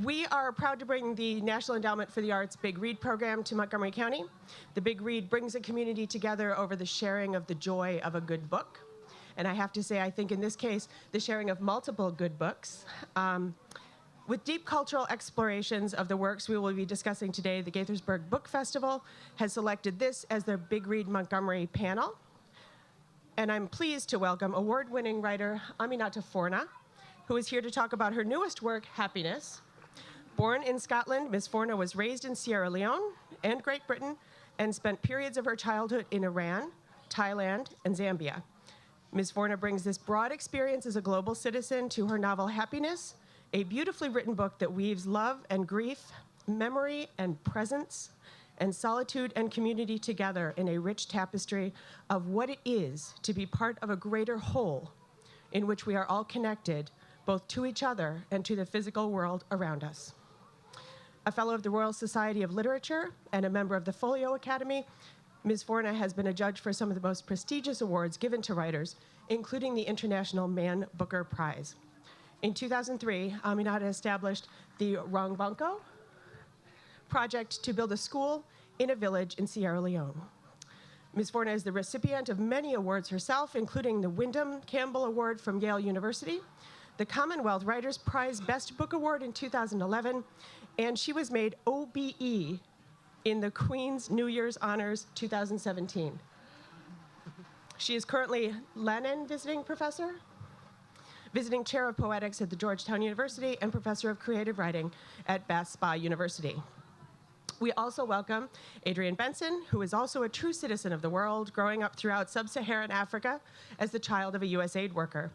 We are proud to bring the National Endowment for the Arts Big Read program to Montgomery County. The Big Read brings a community together over the sharing of the joy of a good book. And I have to say, I think in this case, the sharing of multiple good books. With deep cultural explorations of the works we will be discussing today, the Gaithersburg Book Festival has selected this as their Big Read Montgomery panel. And I'm pleased to welcome award-winning writer Aminatta Forna, who is here to talk about her newest work, Happiness. Born in Scotland, Ms. Forna was raised in Sierra Leone and Great Britain and spent periods of her childhood in Iran, Thailand, and Zambia. Ms. Forna brings this broad experience as a global citizen to her novel Happiness, a beautifully written book that weaves love and grief, memory and presence, and solitude and community together in a rich tapestry of what it is to be part of a greater whole in which we are all connected, both to each other and to the physical world around us. A fellow of the Royal Society of Literature and a member of the Folio Academy, Ms. Forna has been a judge for some of the most prestigious awards given to writers, including the International Man Booker Prize. In 2003, Aminatta established the Rongbanko project to build a school in a village in Sierra Leone. Ms. Forna is the recipient of many awards herself, including the Wyndham Campbell Award from Yale University, the Commonwealth Writers' Prize Best Book Award in 2011, and she was made OBE in the Queen's New Year's Honors 2017. She is currently Lannan Visiting Professor, Visiting Chair of Poetics at the Georgetown University, and Professor of Creative Writing at Bath Spa University. We also welcome Adrienne Benson, who is also a true citizen of the world, growing up throughout sub-Saharan Africa as the child of a USAID worker,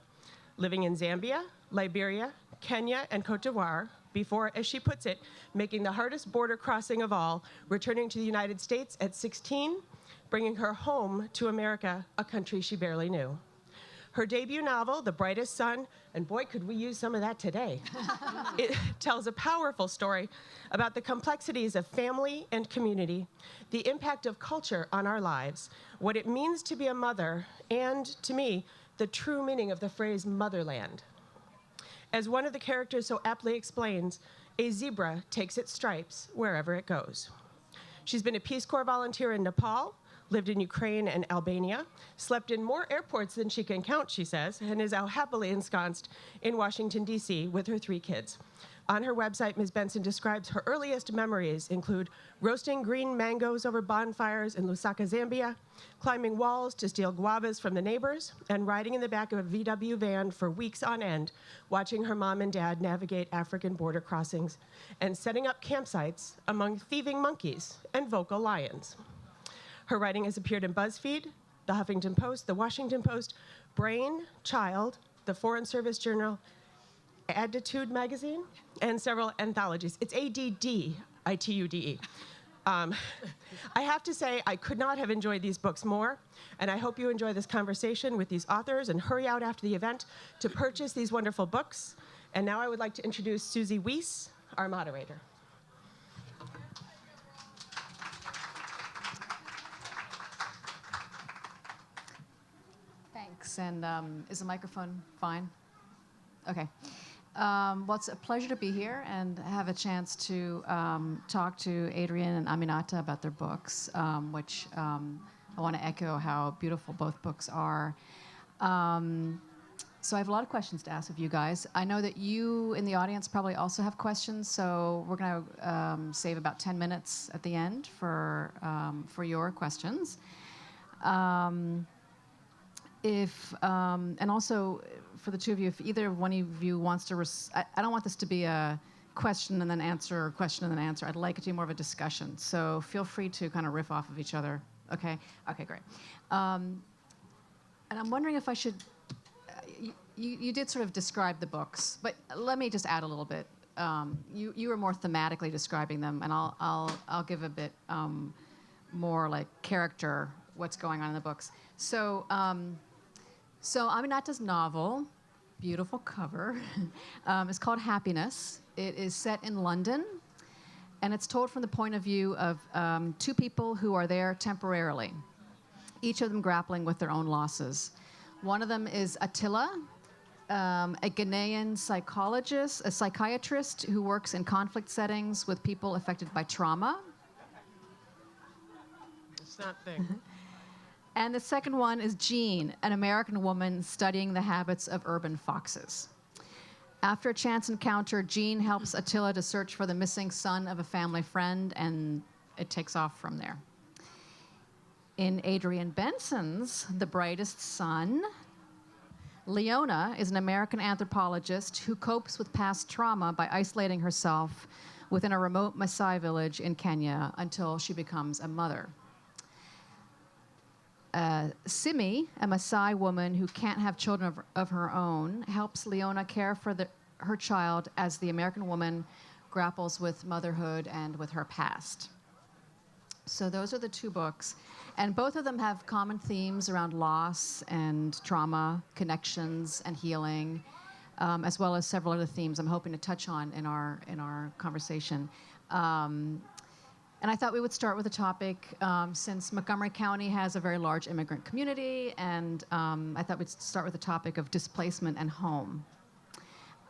living in Zambia, Liberia, Kenya, and Cote d'Ivoire, before, as she puts it, making the hardest border crossing of all, returning to the United States at 16, bringing her home to America, a country she barely knew. Her debut novel, The Brightest Sun, and boy, could we use some of that today. It tells a powerful story about the complexities of family and community, the impact of culture on our lives, what it means to be a mother, and, to me, the true meaning of the phrase motherland. As one of the characters so aptly explains, a zebra takes its stripes wherever it goes. She's been a Peace Corps volunteer in Nepal, lived in Ukraine and Albania, slept in more airports than she can count, she says, and is now happily ensconced in Washington, D.C. with her 3 kids. On her website, Ms. Benson describes her earliest memories include roasting green mangoes over bonfires in Lusaka, Zambia, climbing walls to steal guavas from the neighbors, and riding in the back of a VW van for weeks on end, watching her mom and dad navigate African border crossings and setting up campsites among thieving monkeys and vocal lions. Her writing has appeared in BuzzFeed, The Huffington Post, The Washington Post, Brain, Child, the Foreign Service Journal, Attitude magazine, and several anthologies. It's ADDITUDE. I have to say, I could not have enjoyed these books more, and I hope you enjoy this conversation with these authors and hurry out after the event to purchase these wonderful books. And now I would like to introduce Susie Weiss, our moderator. Thanks, and is the microphone fine? Okay. Well, it's a pleasure to be here and have a chance to talk to Adrienne and Aminatta about their books, which I want to echo how beautiful both books are. So I have a lot of questions to ask of you guys. I know that you in the audience probably also have questions, so we're going to save about 10 minutes at the end for your questions. And also for the two of you, if either one of you wants to, I don't want this to be a question and then answer, or question and then answer. I'd like it to be more of a discussion. So feel free to kind of riff off of each other. Okay? Okay, great. And I'm wondering if I should, you did sort of describe the books, but let me just add a little bit. You were more thematically describing them, and I'll give a bit more like character, what's going on in the books. So Aminatta's novel, beautiful cover, is called Happiness. It is set in London, and it's told from the point of view of 2 people who are there temporarily, each of them grappling with their own losses. One of them is Attila, a Ghanaian psychiatrist who works in conflict settings with people affected by trauma. It's that thing. And the second one is Jean, an American woman studying the habits of urban foxes. After a chance encounter, Jean helps Attila to search for the missing son of a family friend, and it takes off from there. In Adrienne Benson's The Brightest Sun, Leona is an American anthropologist who copes with past trauma by isolating herself within a remote Maasai village in Kenya until she becomes a mother. Simi, a Maasai woman who can't have children of her own, helps Leona care for her child as the American woman grapples with motherhood and with her past. So those are the two books. And both of them have common themes around loss and trauma, connections and healing, as well as several other themes I'm hoping to touch on in our conversation. And I thought we would start with a topic, since Montgomery County has a very large immigrant community, and I thought we'd start with the topic of displacement and home.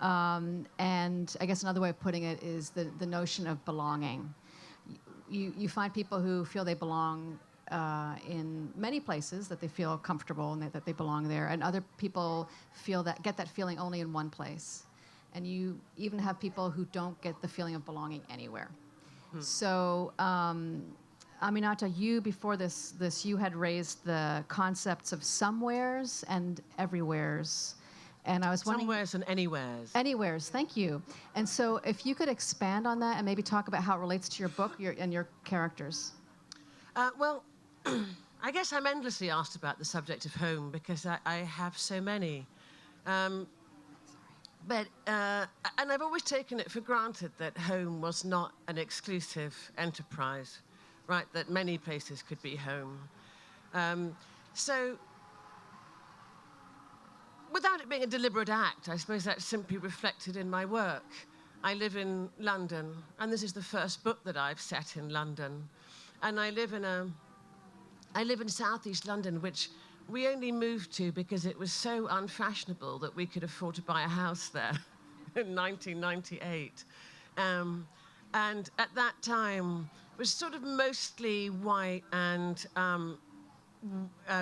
And I guess another way of putting it is the notion of belonging. You find people who feel they belong in many places, that they feel comfortable and that they belong there, and other people get that feeling only in one place. And you even have people who don't get the feeling of belonging anywhere. So, Aminatta, you before this, you had raised the concepts of somewheres and everywheres, and I was wondering. Somewheres and anywheres. Anywheres, thank you. And so, if you could expand on that and maybe talk about how it relates to your book and your characters. Well, I guess I'm endlessly asked about the subject of home because I have so many. But and I've always taken it for granted that home was not an exclusive enterprise, right? That many places could be home. So without it being a deliberate act, I suppose that's simply reflected in my work. I live in London, and this is the first book that I've set in London. And I live in Southeast London, which we only moved to because it was so unfashionable that we could afford to buy a house there in 1998. And at that time, it was sort of mostly white and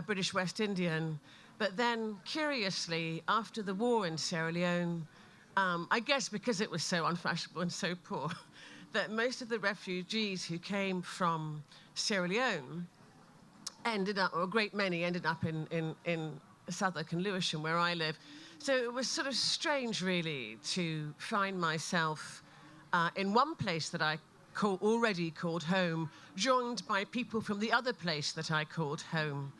British West Indian. But then, curiously, after the war in Sierra Leone, I guess because it was so unfashionable and so poor, that most of the refugees who came from Sierra Leone ended up, or a great many ended up in Southwark and Lewisham, where I live. So it was sort of strange, really, to find myself in one place that I already called home, joined by people from the other place that I called home.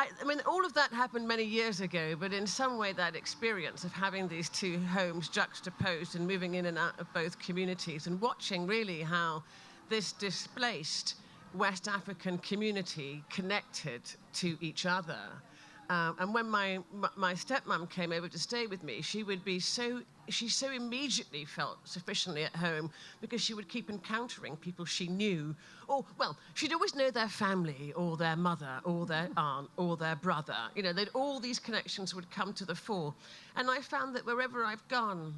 I mean, all of that happened many years ago, but in some way that experience of having these two homes juxtaposed and moving in and out of both communities and watching really how this displaced West African community connected to each other. And when my stepmom came over to stay with me, she so immediately felt sufficiently at home because she would keep encountering people she knew. Or, well, she'd always know their family or their mother or their aunt or their brother. You know, all these connections would come to the fore. And I found that wherever I've gone,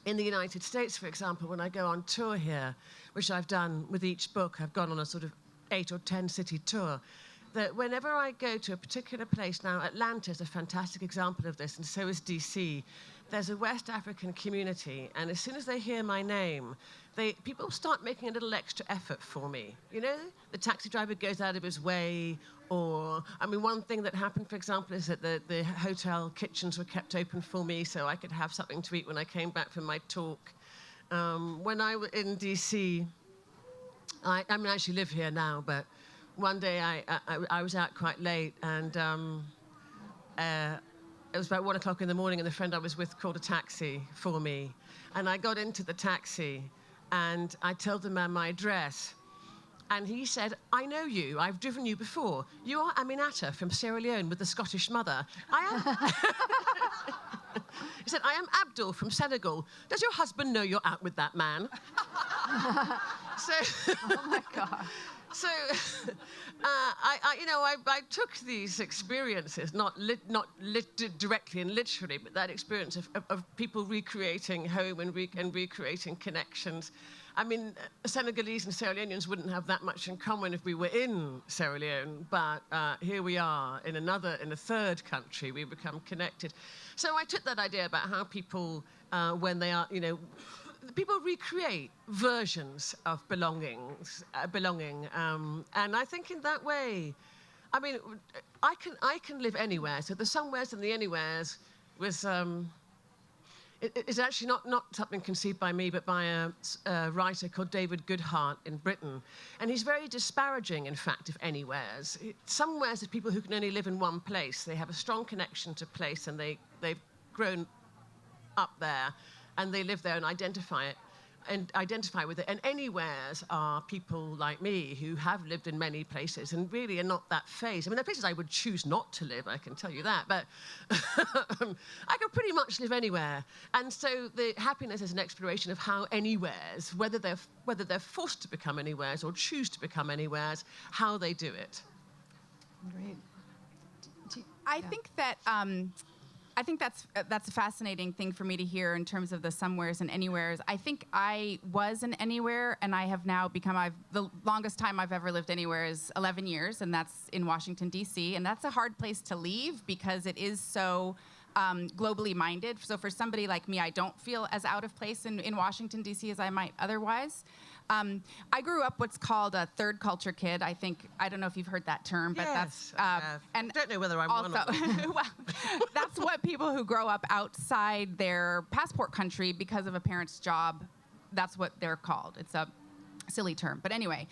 in the United States, for example, when I go on tour here, which I've done with each book, I've gone on a sort of 8 or 10 city tour, that whenever I go to a particular place, now Atlanta is a fantastic example of this, and so is DC, there's a West African community, and as soon as they hear my name, people start making a little extra effort for me. You know, the taxi driver goes out of his way, or, I mean, one thing that happened, for example, is that the hotel kitchens were kept open for me so I could have something to eat when I came back from my talk. When I was in DC, I mean, I actually live here now, but one day I was out quite late, and it was about 1 o'clock in the morning, and the friend I was with called a taxi for me. And I got into the taxi, and I told the man my address. And he said, "I know you. I've driven you before. You are Aminatta from Sierra Leone with the Scottish mother." He said, "I am Abdul from Senegal. Does your husband know you're out with that man?" Oh, my God. So, I took these experiences, not directly and literally, but that experience of people recreating home and recreating connections. I mean, Senegalese and Sierra Leoneans wouldn't have that much in common if we were in Sierra Leone, but here we are in a third country, we become connected. So I took that idea about how people, when they are, people recreate versions of belonging, and I think in that way, I mean, I can live anywhere. So the somewheres and the anywheres was it's actually not something conceived by me, but by a writer called David Goodhart in Britain, and he's very disparaging, in fact, of anywheres. Somewheres are people who can only live in one place. They have a strong connection to place, and they've grown up there, and they live there and identify with it. And anywheres are people like me who have lived in many places and really are not that phased. I mean, there are places I would choose not to live, I can tell you that, but I can pretty much live anywhere. And so the happiness is an exploration of how anywheres, whether they're forced to become anywheres or choose to become anywheres, how they do it. Great. I think that's a fascinating thing for me to hear in terms of the somewheres and anywheres. I think I was an anywhere, and I have now become, the longest time I've ever lived anywhere is 11 years, and that's in Washington, D.C., and that's a hard place to leave because it is so globally minded. So for somebody like me, I don't feel as out of place in Washington, D.C. as I might otherwise. I grew up what's called a third culture kid. I don't know if you've heard that term, but Yes, and I don't know whether I'm also, one of them. well, that's what people who grow up outside their passport country because of a parent's job, that's what they're called. It's a silly term. But anyway,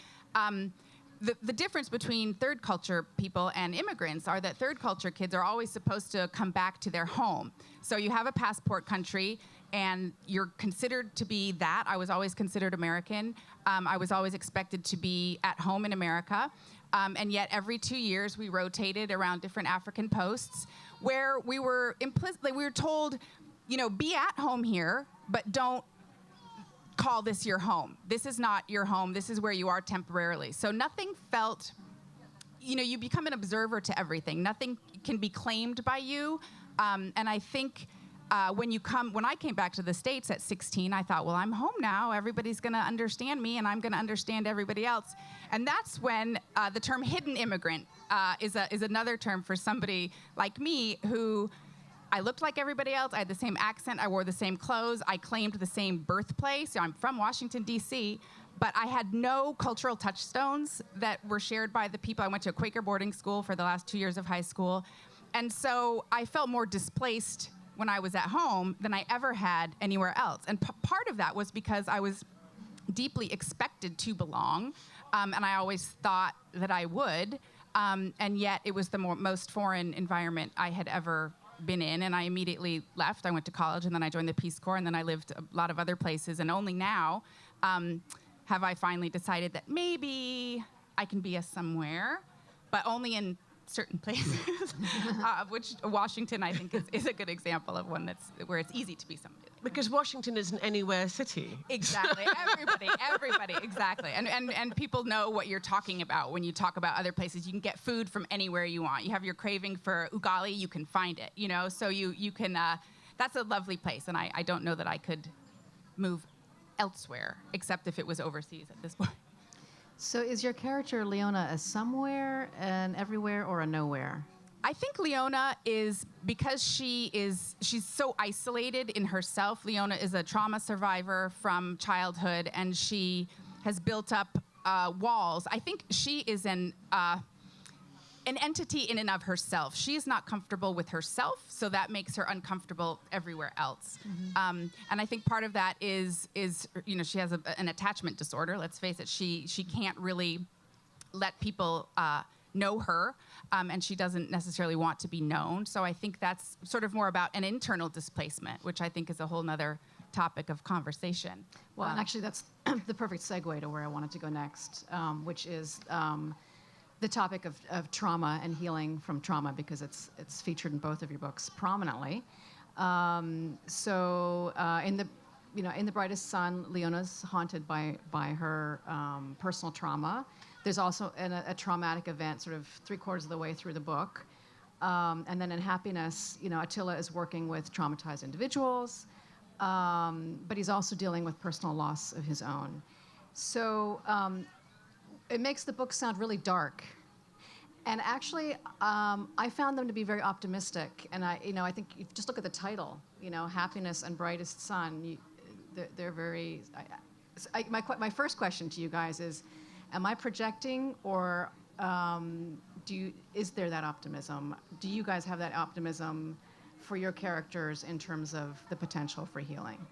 the difference between third culture people and immigrants are that third culture kids are always supposed to come back to their home. So you have a passport country, and you're considered to be that. I was always considered American. I was always expected to be at home in America. And yet every 2 years we rotated around different African posts where we were told, be at home here, but don't call this your home. This is not your home. This is where you are temporarily. So nothing felt, you become an observer to everything. Nothing can be claimed by you. And I think when I came back to the States at 16, I thought, well, I'm home now. Everybody's going to understand me, and I'm going to understand everybody else. And that's when the term hidden immigrant is another term for somebody like me who I looked like everybody else. I had the same accent. I wore the same clothes. I claimed the same birthplace. I'm from Washington, D.C., but I had no cultural touchstones that were shared by the people. I went to a Quaker boarding school for the last 2 years of high school. And so I felt more displaced when I was at home than I ever had anywhere else. And part of that was because I was deeply expected to belong, and I always thought that I would, and yet it was the most foreign environment I had ever been in, and I immediately left. I went to college, and then I joined the Peace Corps, and then I lived a lot of other places, and only now have I finally decided that maybe I can be a somewhere, but only in certain places, which Washington, I think, is a good example of one where it's easy to be somebody. Because Washington is an anywhere city. Exactly. Everybody, exactly. And people know what you're talking about when you talk about other places. You can get food from anywhere you want. You have your craving for ugali, you can find it, so you can, that's a lovely place. And I don't know that I could move elsewhere, except if it was overseas at this point. So is your character Leona a somewhere, an everywhere, or a nowhere? I think Leona is, because she's so isolated in herself. Leona is a trauma survivor from childhood, and she has built up walls. I think she is an entity in and of herself. She is not comfortable with herself, so that makes her uncomfortable everywhere else. Mm-hmm. And I think part of that is she has an attachment disorder. Let's face it, she can't really let people know her, and she doesn't necessarily want to be known. So I think that's sort of more about an internal displacement, which I think is a whole nother topic of conversation. Well, and actually that's the perfect segue to where I wanted to go next, which is the topic of trauma and healing from trauma, because it's featured in both of your books prominently. in The Brightest Sun, Leona's haunted by her personal trauma. There's also a traumatic event sort of 3/4 of the way through the book. And then in Happiness, Attila is working with traumatized individuals, but he's also dealing with personal loss of his own. So it makes the book sound really dark. And actually, I found them to be very optimistic. And I think if you just look at the title, Happiness and Brightest Sun, they're very. My first question to you guys is, am I projecting, or is there that optimism? Do you guys have that optimism for your characters in terms of the potential for healing?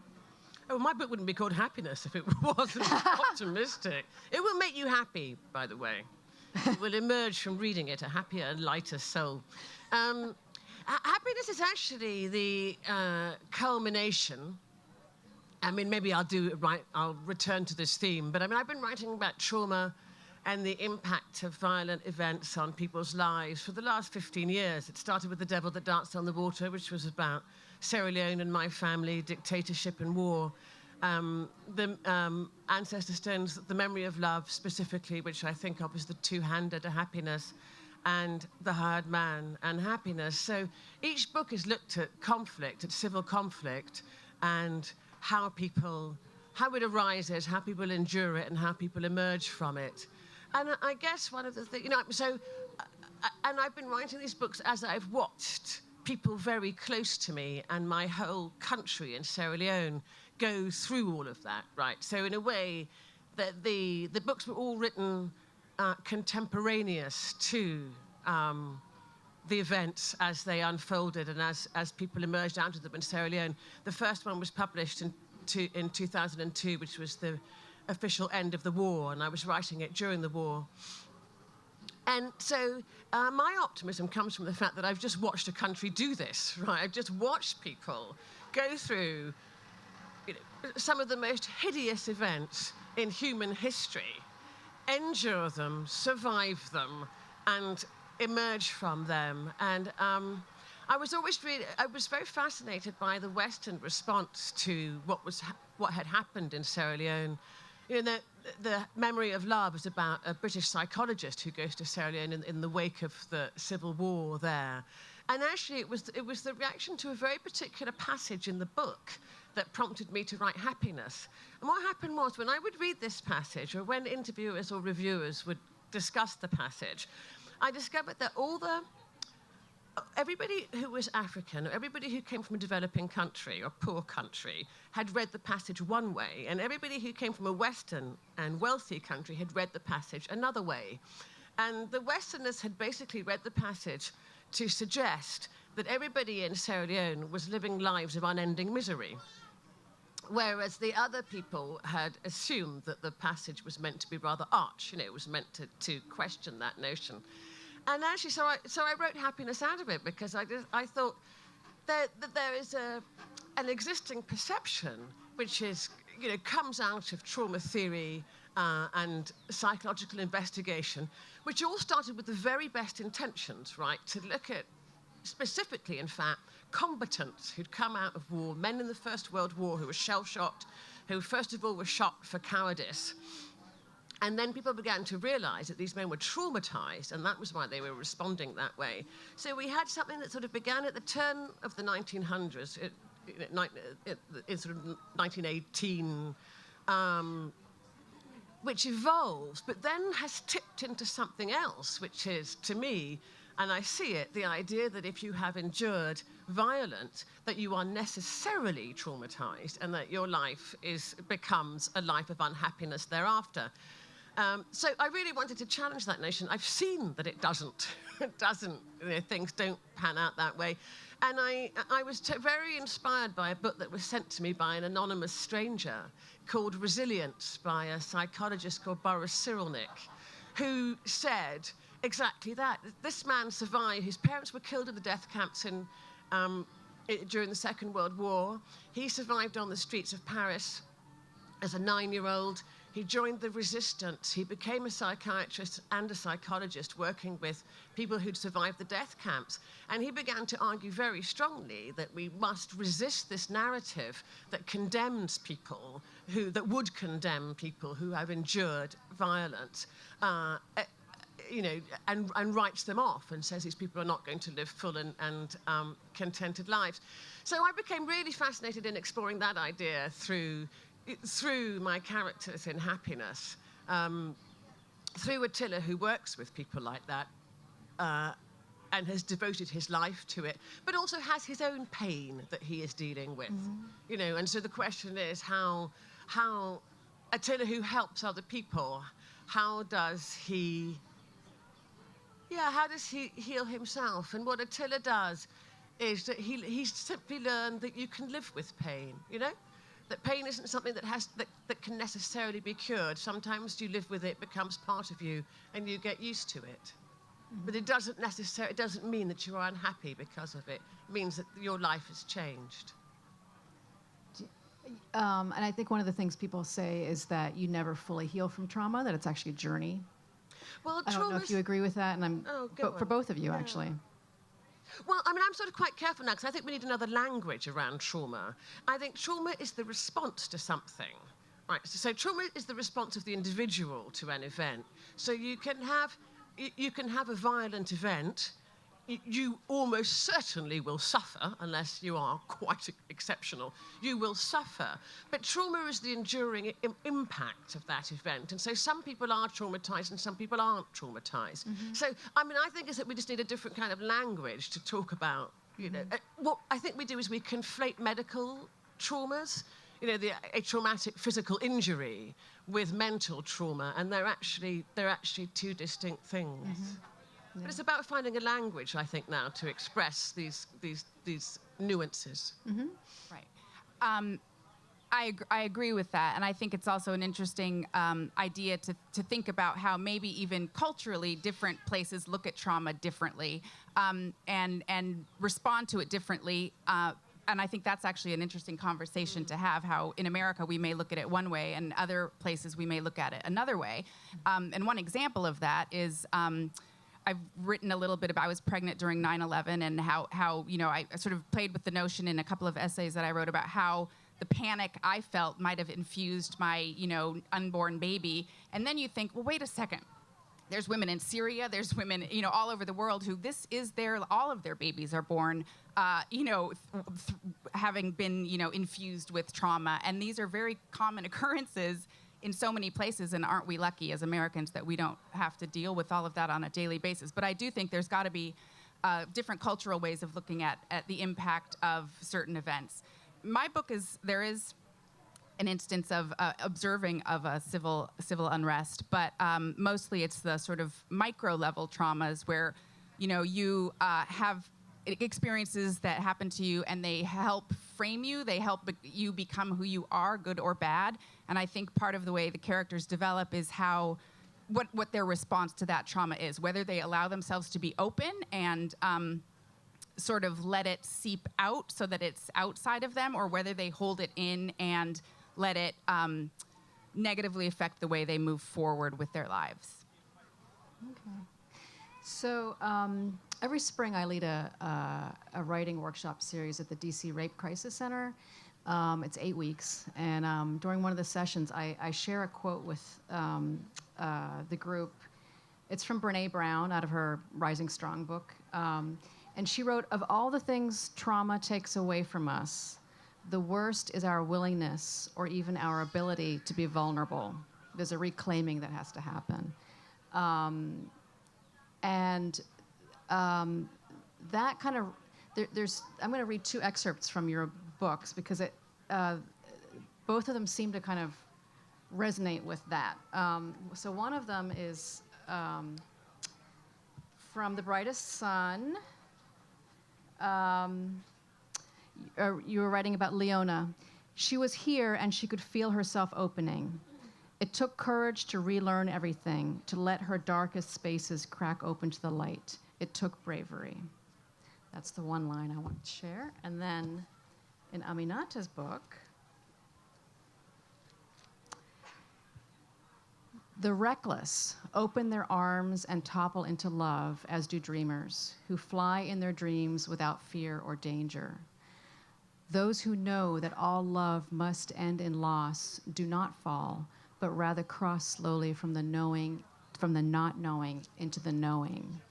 Oh, my book wouldn't be called Happiness if it wasn't optimistic. It will make you happy, by the way. You will emerge from reading it a happier and lighter soul. Happiness is actually the culmination. I mean, maybe I'll return to this theme, but I've been writing about trauma and the impact of violent events on people's lives for the last 15 years. It started with The Devil That Danced on the Water, which was about Sierra Leone and my family, dictatorship and war. The Ancestor Stones, The Memory of Love specifically, which I think of as the two-hander to happiness, and The Hired Man and Happiness. So each book has looked at conflict, at civil conflict, and how it arises, how people endure it, and how people emerge from it. And I guess one of the things, and I've been writing these books as I've watched people very close to me and my whole country in Sierra Leone go through all of that, right? So in a way, the books were all written contemporaneous to the events as they unfolded and as people emerged out of them in Sierra Leone. The first one was published in 2002, which was the official end of the war, and I was writing it during the war. And so my optimism comes from the fact that I've just watched a country do this, right? I've just watched people go through some of the most hideous events in human history, endure them, survive them, and emerge from them. And I was very fascinated by the Western response to what had happened in Sierra Leone. The Memory of Love is about a British psychologist who goes to Sierra Leone in the wake of the civil war there. And actually, it was the reaction to a very particular passage in the book that prompted me to write Happiness. And what happened was, when I would read this passage, or when interviewers or reviewers would discuss the passage, I discovered that everybody who was African, or everybody who came from a developing country or poor country, had read the passage one way, and everybody who came from a Western and wealthy country had read the passage another way. And the Westerners had basically read the passage to suggest that everybody in Sierra Leone was living lives of unending misery, whereas the other people had assumed that the passage was meant to be rather arch, it was meant to question that notion. And actually, so I wrote Happiness out of it, because I thought that there is an existing perception which comes out of trauma theory and psychological investigation, which all started with the very best intentions, right? To look at, specifically, in fact, combatants who'd come out of war, men in the First World War who were shell-shocked, who first of all were shot for cowardice. And then people began to realize that these men were traumatized, and that was why they were responding that way. So we had something that sort of began at the turn of the 1900s, in sort of 1918, which evolves, but then has tipped into something else, which is, to me, and I see it, the idea that if you have endured violence, that you are necessarily traumatized, and that your life becomes a life of unhappiness thereafter. So I really wanted to challenge that notion. I've seen that it doesn't. It doesn't. Things don't pan out that way. And I was very inspired by a book that was sent to me by an anonymous stranger called Resilience by a psychologist called Boris Cyrulnik, who said exactly that. This man survived. His parents were killed in the death camps during the Second World War. He survived on the streets of Paris as a 9-year-old. He joined the resistance. He became a psychiatrist and a psychologist working with people who'd survived the death camps. And he began to argue very strongly that we must resist this narrative that condemns people, that would condemn people who have endured violence, and writes them off and says these people are not going to live full and contented lives. So I became really fascinated in exploring that idea through my characters in Happiness, through Attila, who works with people like that and has devoted his life to it, but also has his own pain that he is dealing with. And so the question is how Attila, who helps other people, how does he heal himself? And what Attila does is that he's simply learned that you can live with pain, that pain isn't something that can necessarily be cured. Sometimes you live with it, becomes part of you, and you get used to it. But it doesn't mean that you are unhappy because of it. It means that your life has changed. And I think one of the things people say is that you never fully heal from trauma, that it's actually a journey. Well, I don't know if you agree with that, and for both of you, actually. Well, I'm sort of quite careful now, because I think we need another language around trauma. I think trauma is the response to something. Right, so trauma is the response of the individual to an event. So you can have a violent event. You almost certainly will suffer, unless you are quite exceptional. You will suffer. But trauma is the enduring impact of that event. And so some people are traumatized and some people aren't traumatized. So, I think is that we just need a different kind of language to talk about, what I think we do is we conflate medical traumas, a traumatic physical injury with mental trauma, and they're actually two distinct things. Yeah. But it's about finding a language, I think, now to express these nuances. Right. I agree with that, and I think it's also an interesting idea to think about how maybe even culturally different places look at trauma differently and respond to it differently. And I think that's actually an interesting conversation to have, how in America we may look at it one way and other places we may look at it another way. And one example of that is I've written a little bit about, I was pregnant during 9/11 and how I sort of played with the notion in a couple of essays that I wrote about how the panic I felt might have infused my, unborn baby. And then you think, well, wait a second. There's women in Syria, there's women, all over the world who all of their babies are born, having been, infused with trauma. And these are very common occurrences in so many places, and aren't we lucky as Americans that we don't have to deal with all of that on a daily basis? But I do think there's got to be different cultural ways of looking at the impact of certain events. My book there is an instance of observing of a civil unrest, but mostly it's the sort of micro level traumas where, you have experiences that happen to you and they help frame you, they help you become who you are, good or bad. And I think part of the way the characters develop is what their response to that trauma is, whether they allow themselves to be open and sort of let it seep out so that it's outside of them, or whether they hold it in and let it negatively affect the way they move forward with their lives. Okay. So every spring I lead a writing workshop series at the DC Rape Crisis Center. It's 8 weeks, and during one of the sessions, I share a quote with the group. It's from Brene Brown out of her Rising Strong book. And she wrote, "Of all the things trauma takes away from us, the worst is our willingness or even our ability to be vulnerable. There's a reclaiming that has to happen." That kind of, I'm going to read 2 excerpts from your books because both of them seem to kind of resonate with that. So one of them is from the Brightest Sun. You were writing about Leona. "She was here and she could feel herself opening. It took courage to relearn everything, to let her darkest spaces crack open to the light. It took bravery." That's the one line I want to share. And then in Aminatta's book, The reckless open their arms and topple into love, as do dreamers, who fly in their dreams without fear or danger. Those who know that all love must end in loss do not fall, but rather cross slowly from the not knowing into the knowing.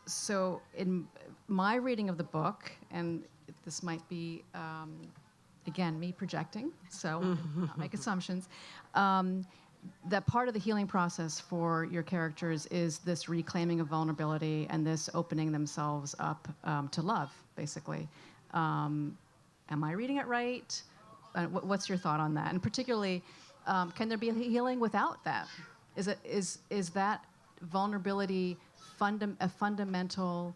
So in my reading of the book, and this might be, again, me projecting, so not make assumptions, that part of the healing process for your characters is this reclaiming of vulnerability and this opening themselves up to love, basically. Am I reading it right? What's your thought on that? And particularly, can there be healing without that? Is that vulnerability a fundamental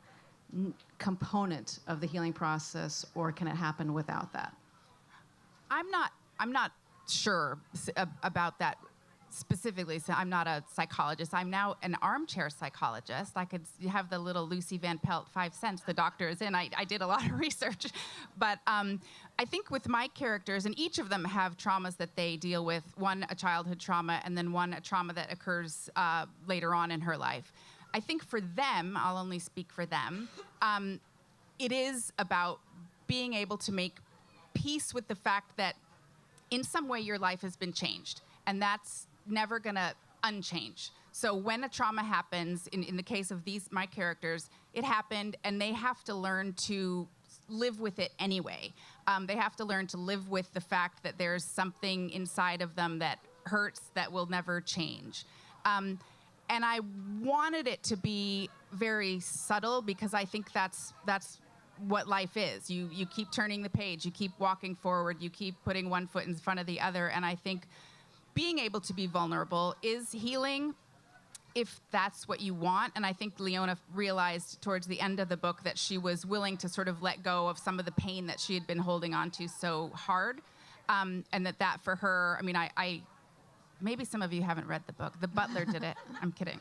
component of the healing process, or can it happen without that? I'm not sure about that specifically. So I'm not a psychologist. I'm now an armchair psychologist. I could have the little Lucy Van Pelt 5 cents the doctor is in. I did a lot of research. But I think with my characters, and each of them have traumas that they deal with, one a childhood trauma and then one a trauma that occurs later on in her life. I think for them, I'll only speak for them, it is about being able to make peace with the fact that in some way your life has been changed, and that's never gonna unchange. So when a trauma happens, in the case of my characters, it happened, and they have to learn to live with it anyway. They have to learn to live with the fact that there's something inside of them that hurts that will never change. And I wanted it to be very subtle, because I think that's what life is. You keep turning the page, you keep walking forward, you keep putting one foot in front of the other, and I think being able to be vulnerable is healing if that's what you want. And I think Leona realized towards the end of the book that she was willing to sort of let go of some of the pain that she had been holding on to so hard, and that for her, I mean, I maybe some of you haven't read the book. The Butler did it. I'm kidding.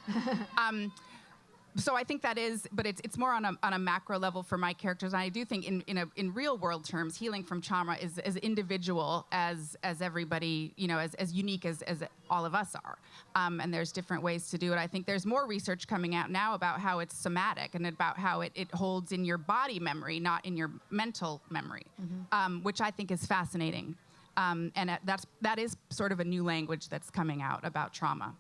So I think that is, but it's more on a macro level for my characters. And I do think in real world terms, healing from trauma is as individual as everybody, as unique as all of us are. And there's different ways to do it. I think there's more research coming out now about how it's somatic and about how it holds in your body memory, not in your mental memory, which I think is fascinating. And that is sort of a new language that's coming out about trauma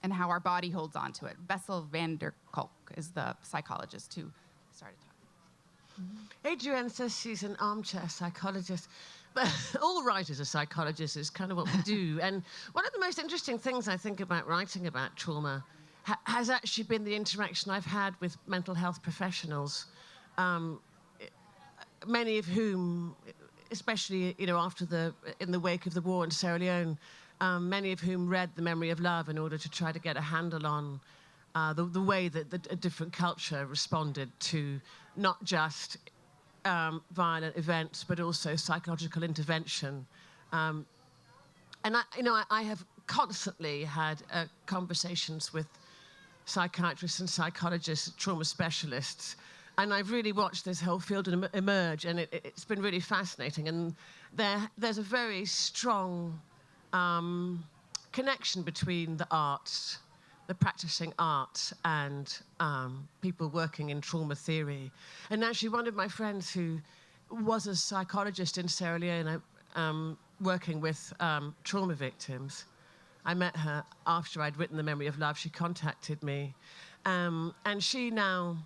and how our body holds on to it. Bessel van der Kolk is the psychologist who started talking. Adrienne says she's an armchair psychologist, but all writers are psychologists, is kind of what we do. And one of the most interesting things I think about writing about trauma has actually been the interaction I've had with mental health professionals, many of whom, especially in the wake of the war in Sierra Leone, many of whom read The Memory of Love in order to try to get a handle on the way that a different culture responded to not just violent events, but also psychological intervention. And I have constantly had conversations with psychiatrists and psychologists, trauma specialists, and I've really watched this whole field emerge, and it's been really fascinating. And there's a very strong connection between the arts, the practicing arts, and people working in trauma theory. And actually, one of my friends who was a psychologist in Sierra Leone, working with trauma victims, I met her after I'd written The Memory of Love. She contacted me, and she now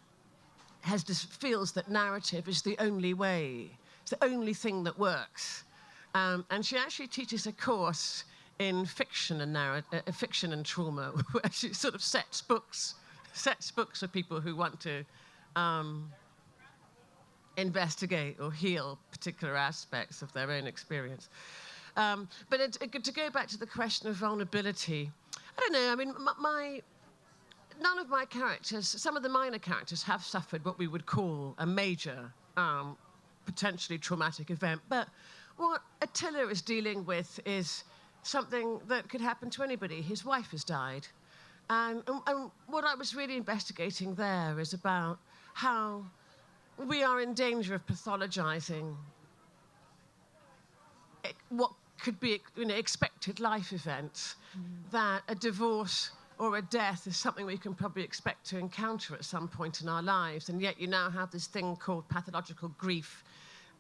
feels that narrative is the only way, it's the only thing that works. And she actually teaches a course in fiction and trauma, where she sort of sets books for people who want to investigate or heal particular aspects of their own experience. But to go back to the question of vulnerability, I don't know. I mean, none of my characters, some of the minor characters, have suffered what we would call a major, potentially traumatic event. But what Attila is dealing with is something that could happen to anybody. His wife has died. And what I was really investigating there is about how we are in danger of pathologizing what could be, expected life events, that a divorce or a death is something we can probably expect to encounter at some point in our lives, and yet you now have this thing called pathological grief.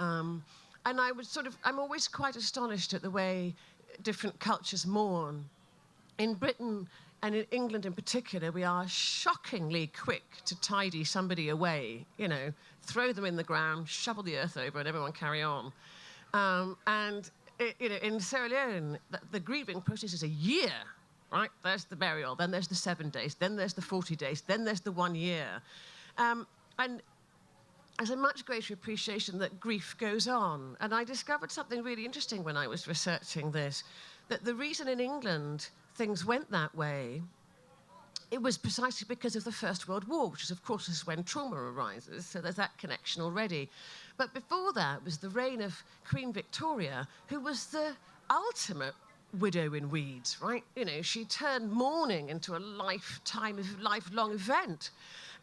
And I'm always quite astonished at the way different cultures mourn. In Britain, and in England in particular, we are shockingly quick to tidy somebody away, throw them in the ground, shovel the earth over, and everyone carry on. In Sierra Leone, the grieving process is a year, right? There's the burial, then there's the 7 days, then there's the 40 days, then there's the 1 year. And there's a much greater appreciation that grief goes on. And I discovered something really interesting when I was researching this, that the reason in England things went that way, it was precisely because of the First World War, which is, of course, is when trauma arises, so there's that connection already. But before that was the reign of Queen Victoria, who was the ultimate widow in weeds, right? She turned mourning into a lifelong event.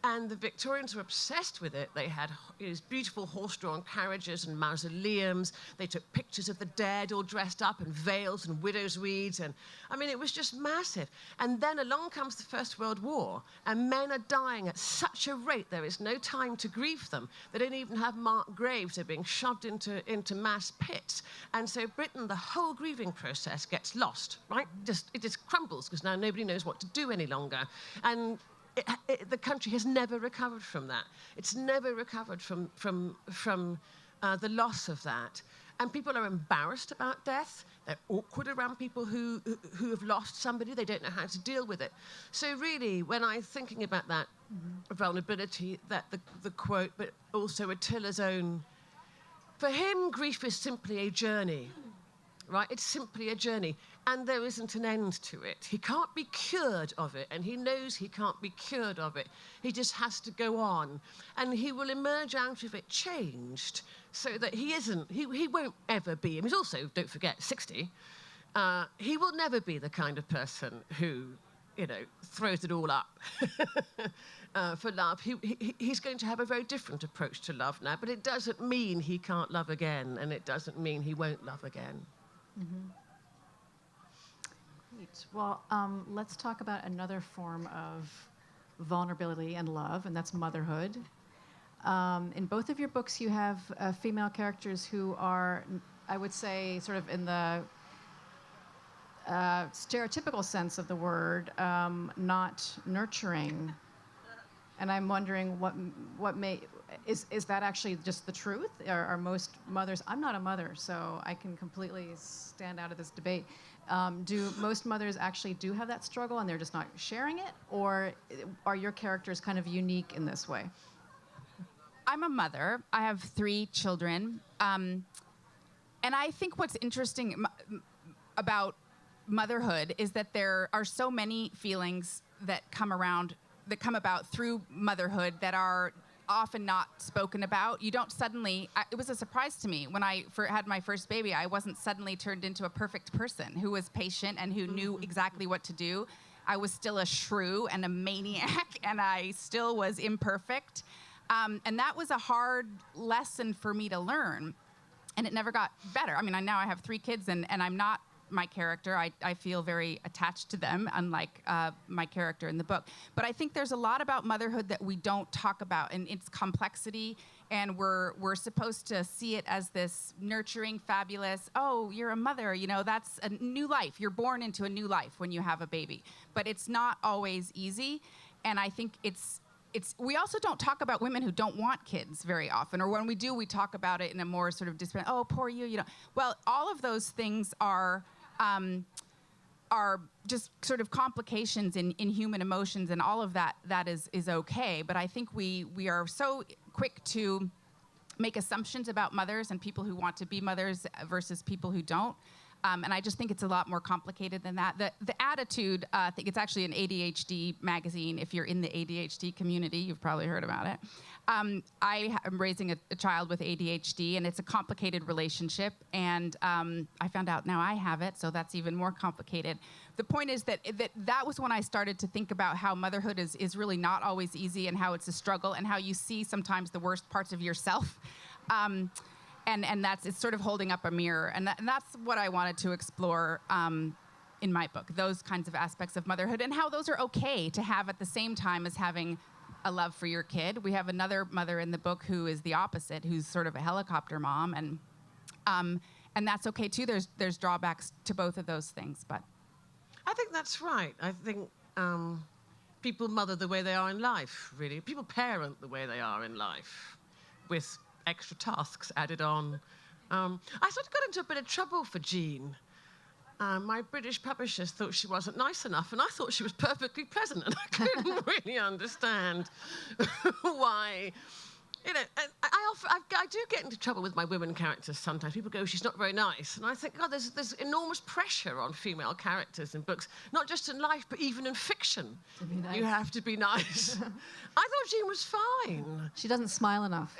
And the Victorians were obsessed with it. They had these beautiful horse-drawn carriages and mausoleums. They took pictures of the dead all dressed up in veils and widow's weeds. And it was just massive. And then along comes the First World War, and men are dying at such a rate there is no time to grieve them. They don't even have marked graves. They're being shoved into mass pits. And so Britain, the whole grieving process gets lost, right? It just crumbles, because now nobody knows what to do any longer. And the country has never recovered from that. It's never recovered from the loss of that. And people are embarrassed about death. They're awkward around people who have lost somebody. They don't know how to deal with it. So really, when I'm thinking about that vulnerability, that the quote, but also Attila's own, for him, grief is simply a journey. Right? It's simply a journey, and there isn't an end to it. He can't be cured of it, and he knows he can't be cured of it. He just has to go on, and he will emerge out of it changed, so that he won't ever be, and he's also, don't forget, 60. He will never be the kind of person who, throws it all up for love. He's going to have a very different approach to love now, but it doesn't mean he can't love again, and it doesn't mean he won't love again. Mm-hmm. Great. Well, let's talk about another form of vulnerability and love, and that's motherhood. In both of your books, you have female characters who are, I would say, sort of in the stereotypical sense of the word, not nurturing. And I'm wondering is that actually just the truth? Are most mothers, I'm not a mother, so I can completely stand out of this debate. Do most mothers actually do have that struggle and they're just not sharing it? Or are your characters kind of unique in this way? I'm a mother. I have 3 children. And I think what's interesting about motherhood is that there are so many feelings that come about through motherhood that are often not spoken about. You don't suddenly, it was a surprise to me when I had my first baby. I wasn't suddenly turned into a perfect person who was patient and who knew exactly what to do. I was still a shrew and a maniac, and I still was imperfect. And that was a hard lesson for me to learn, and it never got better. Now I have 3 kids, and I'm not my character. I feel very attached to them, unlike my character in the book. But I think there's a lot about motherhood that we don't talk about, and its complexity, and we're supposed to see it as this nurturing, fabulous, oh, you're a mother, that's a new life. You're born into a new life when you have a baby. But it's not always easy, and I think we also don't talk about women who don't want kids very often, or when we do, we talk about it in a more sort of disparate, oh, poor you, Well, all of those things are just sort of complications in human emotions, and all of that is okay. But I think we are so quick to make assumptions about mothers and people who want to be mothers versus people who don't. And I just think it's a lot more complicated than that. The attitude, I think it's actually an ADHD magazine. If you're in the ADHD community, you've probably heard about it. I am raising a child with ADHD, and it's a complicated relationship. And I found out now I have it, so that's even more complicated. The point is that was when I started to think about how motherhood is really not always easy, and how it's a struggle, and how you see sometimes the worst parts of yourself. and it's sort of holding up a mirror, and that's what I wanted to explore in my book, those kinds of aspects of motherhood and how those are okay to have at the same time as having a love for your kid. We have another mother in the book who is the opposite, who's sort of a helicopter mom, and that's okay too. There's drawbacks to both of those things, but I think that's right. I think people mother the way they are in life, really. People parent the way they are in life, with extra tasks added on. I sort of got into a bit of trouble for Jean. My British publishers thought she wasn't nice enough, and I thought she was perfectly pleasant, and I couldn't really understand why. You know, I do get into trouble with my women characters sometimes. People go, she's not very nice. And I think, God, there's enormous pressure on female characters in books, not just in life, but even in fiction. To be nice. You have to be nice. I thought Jean was fine. She doesn't smile enough.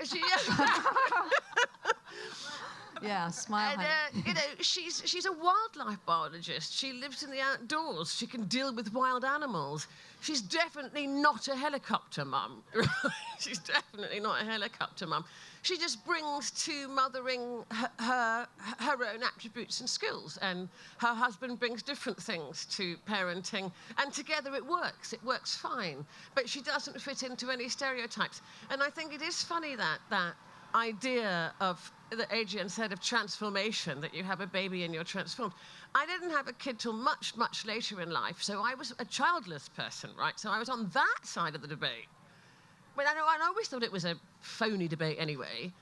Yeah, smile. And, you know, she's a wildlife biologist. She lives in the outdoors. She can deal with wild animals. She's definitely not a helicopter mum. She's definitely not a helicopter mum. She just brings to mothering her own attributes and skills, and her husband brings different things to parenting, and together it works. It works fine, but she doesn't fit into any stereotypes. And I think it is funny that idea of that Adrienne said of transformation, that you have a baby and you're transformed. I didn't have a kid till much, much later in life, so I was a childless person, right? So I was on that side of the debate. I mean, I always thought it was a phony debate anyway,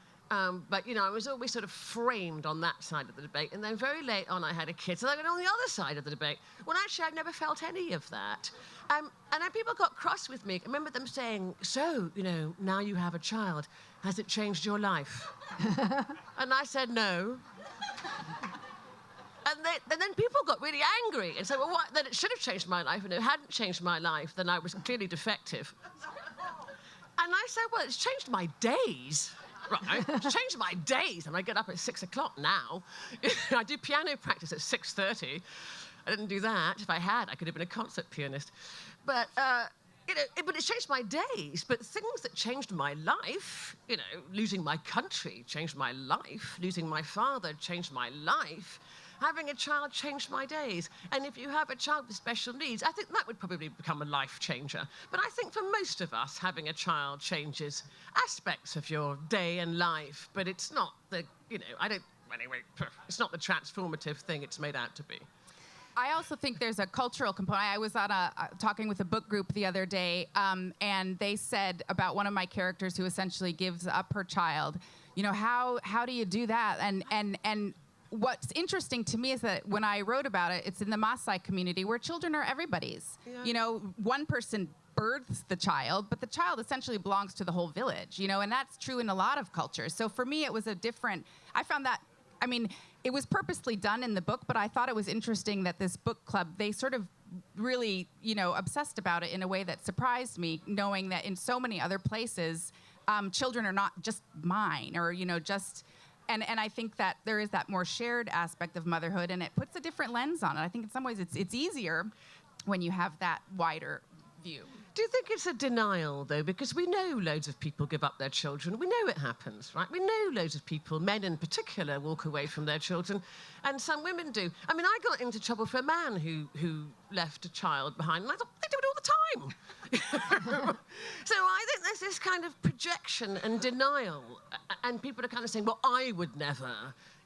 but, you know, I was always sort of framed on that side of the debate, and then very late on I had a kid, so I went on the other side of the debate. Well, actually, I've never felt any of that. And then people got cross with me. I remember them saying, so, you know, now you have a child. Has it changed your life? And I said, no. And then people got really angry and said, well, what? Then it should have changed my life. And if it hadn't changed my life, then I was clearly defective. And I said, well, it's changed my days. Right, it's changed my days. And I get up at 6 o'clock now. I do piano practice at 6:30. I didn't do that. If I had, I could have been a concert pianist. But, you know, but it's changed my days. But things that changed my life, you know, losing my country changed my life. Losing my father changed my life. Having a child changed my days. And if you have a child with special needs, I think that would probably become a life changer. But I think for most of us, having a child changes aspects of your day and life. But it's not the, you know, anyway, it's not the transformative thing it's made out to be. I also think there's a cultural component. I was on talking with a book group the other day, and they said about one of my characters who essentially gives up her child. You know, how do you do that? And what's interesting to me is that when I wrote about it, it's in the Maasai community where children are everybody's. Yeah. You know, one person births the child, but the child essentially belongs to the whole village. You know, and that's true in a lot of cultures. So for me, it was I found that. I mean, it was purposely done in the book, but I thought it was interesting that this book club, they sort of really, you know, obsessed about it in a way that surprised me, knowing that in so many other places, children are not just mine or, you know, just, and I think that there is that more shared aspect of motherhood, and it puts a different lens on it. I think in some ways it's easier when you have that wider view. Do you think it's a denial, though? Because we know loads of people give up their children. We know it happens, right? We know loads of people, men in particular, walk away from their children, and some women do. I mean, I got into trouble for a man who left a child behind, and I thought, they do it all the time. So I think there's this kind of projection and denial, and people are kind of saying, well, I would never.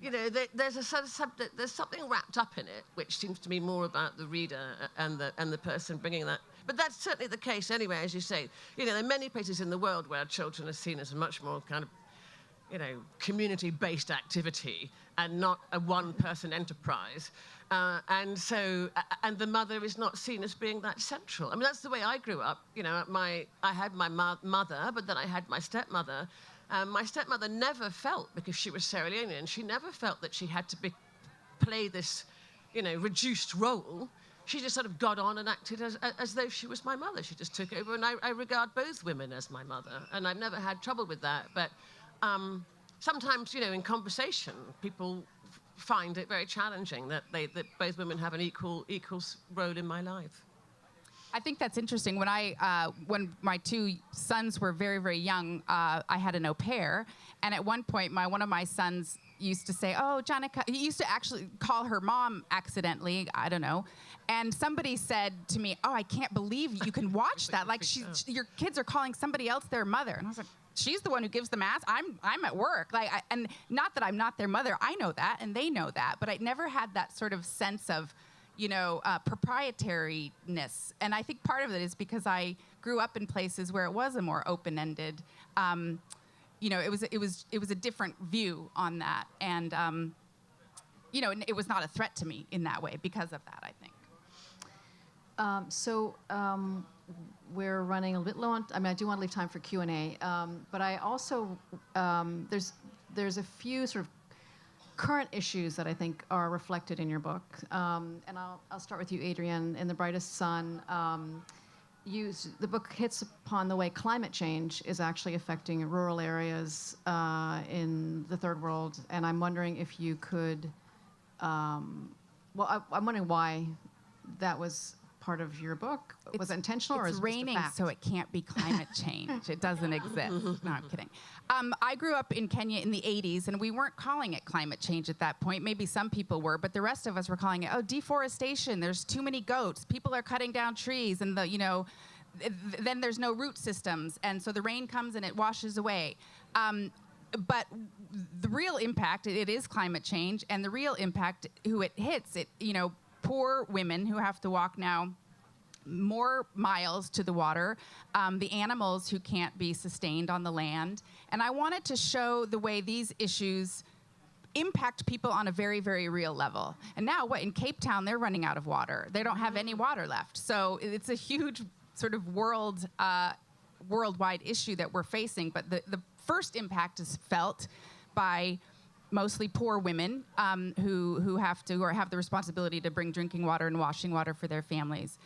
You know, there's a sort of there's something wrapped up in it, which seems to be more about the reader and the person bringing that. But that's certainly the case anyway, as you say. You know, there are many places in the world where children are seen as a much more kind of, you know, community-based activity and not a one-person enterprise. And the mother is not seen as being that central. I mean, that's the way I grew up. You know, I had my mother, but then I had my stepmother. My stepmother never felt, because she was Sierra Leonean, she never felt that she had to play this, you know, reduced role. She just sort of got on and acted as though she was my mother. She just took over, and I regard both women as my mother, and I've never had trouble with that. But sometimes, you know, in conversation, people find it very challenging that both women have an equal role in my life. I think that's interesting. When my two sons were very, very young, I had an au pair, and at one point, one of my sons used to say, "Oh, Janica," he used to actually call her mom accidentally, I don't know, and somebody said to me, "Oh, I can't believe you can watch that. Like, your kids are calling somebody else their mother," and I was like, she's the one who gives the mass. I'm at work. And not that I'm not their mother. I know that, and they know that. But I never had that sort of sense of, proprietariness. And I think part of it is because I grew up in places where it was a more open-ended. It was a different view on that, and and it was not a threat to me in that way because of that, I think. We're running a bit low on. I do want to leave time for Q&A, but I also there's a few sort of current issues that I think are reflected in your book, and I'll start with you, Adrienne. In The Brightest Sun, the book hits upon the way climate change is actually affecting rural areas in the third world, and I'm wondering if you could. I'm wondering why that was part of your book. Was it intentional, or is it raining, just a fact? so it can't be climate change. It doesn't exist. No, I'm kidding. I grew up in Kenya in the 80s, and we weren't calling it climate change at that point. Maybe some people were, but the rest of us were calling it, deforestation. There's too many goats. People are cutting down trees, and then there's no root systems, and so the rain comes and it washes away. But the real impact, it is climate change, and the real impact, who it hits, poor women who have to walk now more miles to the water, the animals who can't be sustained on the land. And I wanted to show the way these issues impact people on a very, very real level. And now, in Cape Town, they're running out of water. They don't have any water left. So it's a huge sort of worldwide issue that we're facing. But the first impact is felt by mostly poor women who have the responsibility to bring drinking water and washing water for their families.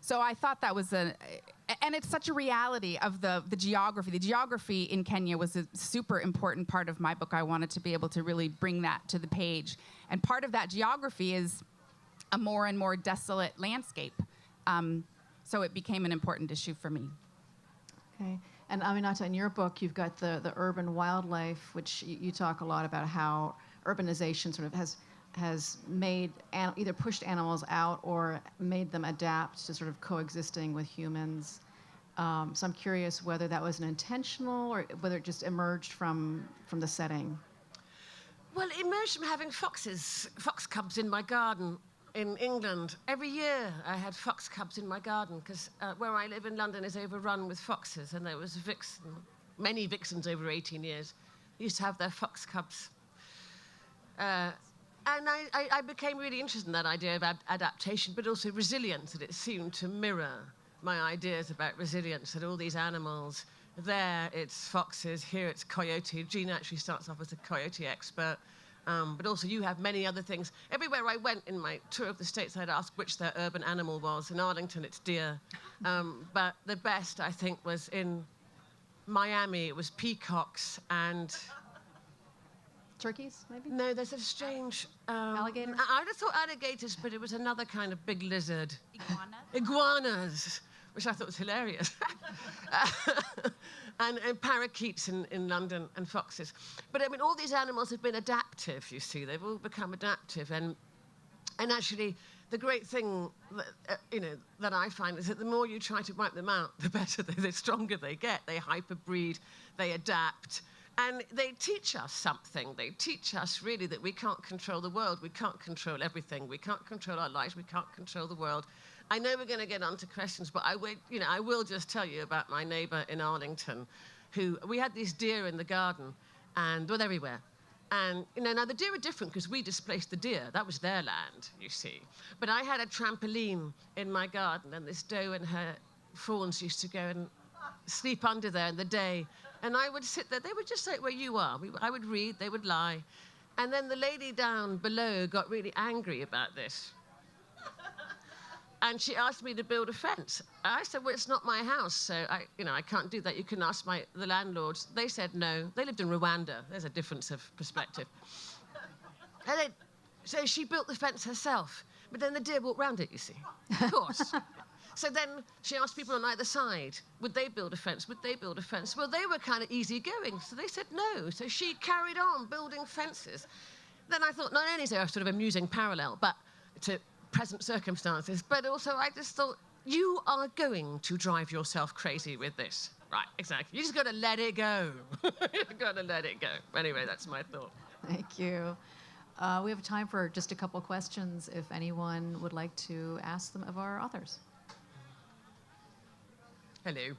So I thought that was and it's such a reality of the geography. The geography in Kenya was a super important part of my book. I wanted to be able to really bring that to the page. And part of that geography is a more and more desolate landscape. So it became an important issue for me. Okay. And Aminatta, in your book, you've got the urban wildlife, which you talk a lot about how urbanization sort of has made either pushed animals out or made them adapt to sort of coexisting with humans. So I'm curious whether that was an intentional or whether it just emerged from the setting. Well, it emerged from having fox cubs in my garden in England. Every year I had fox cubs in my garden because where I live in London is overrun with foxes, and there was many vixens over 18 years. Used to have their fox cubs. And I became really interested in that idea of adaptation, but also resilience, that it seemed to mirror my ideas about resilience, that all these animals, there it's foxes, here it's coyote. Jean actually starts off as a coyote expert. But also you have many other things. Everywhere I went in my tour of the States, I'd ask which their urban animal was. In Arlington, it's deer. But the best, I think, was in Miami. It was peacocks and... Turkeys, maybe? No, there's a strange... alligators? I'd have thought alligators, but it was another kind of big lizard. Iguanas? Iguanas, which I thought was hilarious. And parakeets in London, and foxes. But I mean, all these animals have been adaptive, you see. They've all become adaptive. And actually, the great thing that I find is that the more you try to wipe them out, the better, the stronger they get. They hyperbreed, they adapt. And they teach us something. They teach us really that we can't control the world. We can't control everything. We can't control our lives. We can't control the world. I know we're going to get on to questions, but I will just tell you about my neighbor in Arlington, we had these deer in the garden, and well, everywhere. And now the deer are different because we displaced the deer. That was their land, you see. But I had a trampoline in my garden, and this doe and her fawns used to go and sleep under there in the day. And I would sit there. They would just say, where you are. I would read. They would lie. And then the lady down below got really angry about this. And she asked me to build a fence. I said, well, it's not my house, so I can't do that. You can ask the landlords. They said no. They lived in Rwanda. There's a difference of perspective. So she built the fence herself. But then the deer walked round it, you see. Of course. So then she asked people on either side, would they build a fence? Would they build a fence? Well, they were kind of easygoing, so they said no. So she carried on building fences. Then I thought, not only is there a sort of amusing parallel but to present circumstances, but also I just thought, you are going to drive yourself crazy with this. Right, exactly. You just got to let it go. You've got to let it go. Anyway, that's my thought. Thank you. We have time for just a couple questions if anyone would like to ask them of our authors. Hello.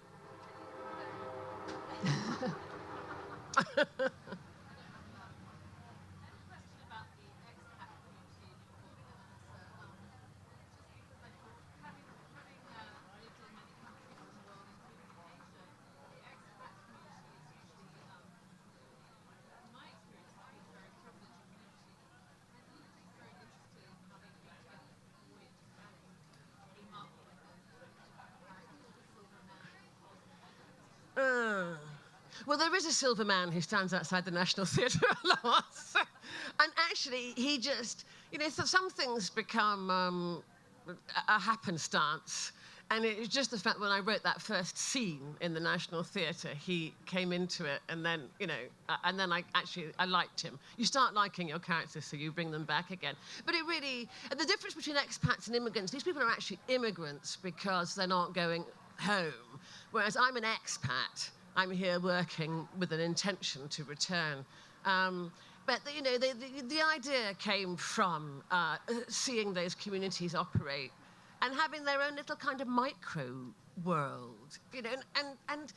Well, there is a silver man who stands outside the National Theatre a lot. And actually, he just, so some things become a happenstance. And it's just the fact when I wrote that first scene in the National Theatre, he came into it, and then, and then I liked him. You start liking your characters, so you bring them back again. But it really, the difference between expats and immigrants, these people are actually immigrants because they're not going home. Whereas I'm an expat. I'm here working with an intention to return. But the idea came from seeing those communities operate and having their own little kind of micro world, and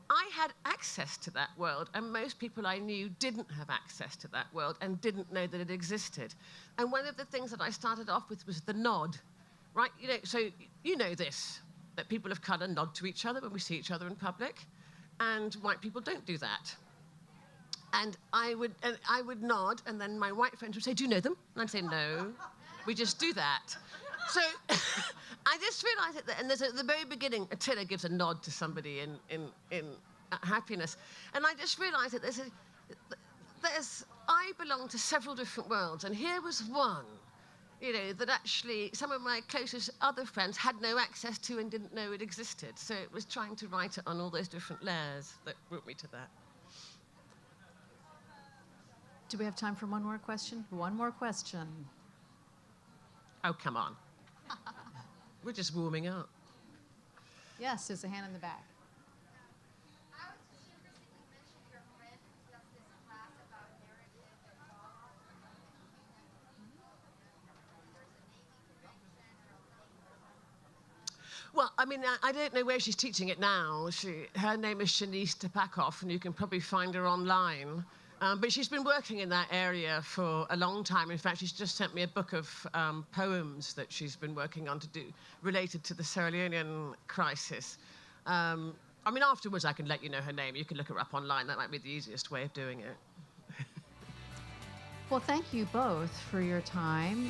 I had access to that world, and most people I knew didn't have access to that world and didn't know that it existed. And one of the things that I started off with was the nod, right? So this, that people of colour nod to each other when we see each other in public. And white people don't do that. And I would nod, and then my white friends would say, do you know them? And I'd say, no, we just do that. So I just realized that, and there's at the very beginning, Attila gives a nod to somebody in happiness. And I just realized that I belong to several different worlds, and here was one, that actually some of my closest other friends had no access to and didn't know it existed. So it was trying to write it on all those different layers that brought me to that. Do we have time for one more question? One more question. Oh, come on. We're just warming up. Yes, there's a hand in the back. I was just interested, you mentioned your friend who does this class about narrative and law. Well, I mean, I don't know where she's teaching it now. Her name is Shanice Tapakoff, and you can probably find her online. But she's been working in that area for a long time. In fact, she's just sent me a book of poems that she's been working on to do related to the Sierra Leonean crisis. I mean, afterwards, I can let you know her name. You can look her up online. That might be the easiest way of doing it. Well, thank you both for your time.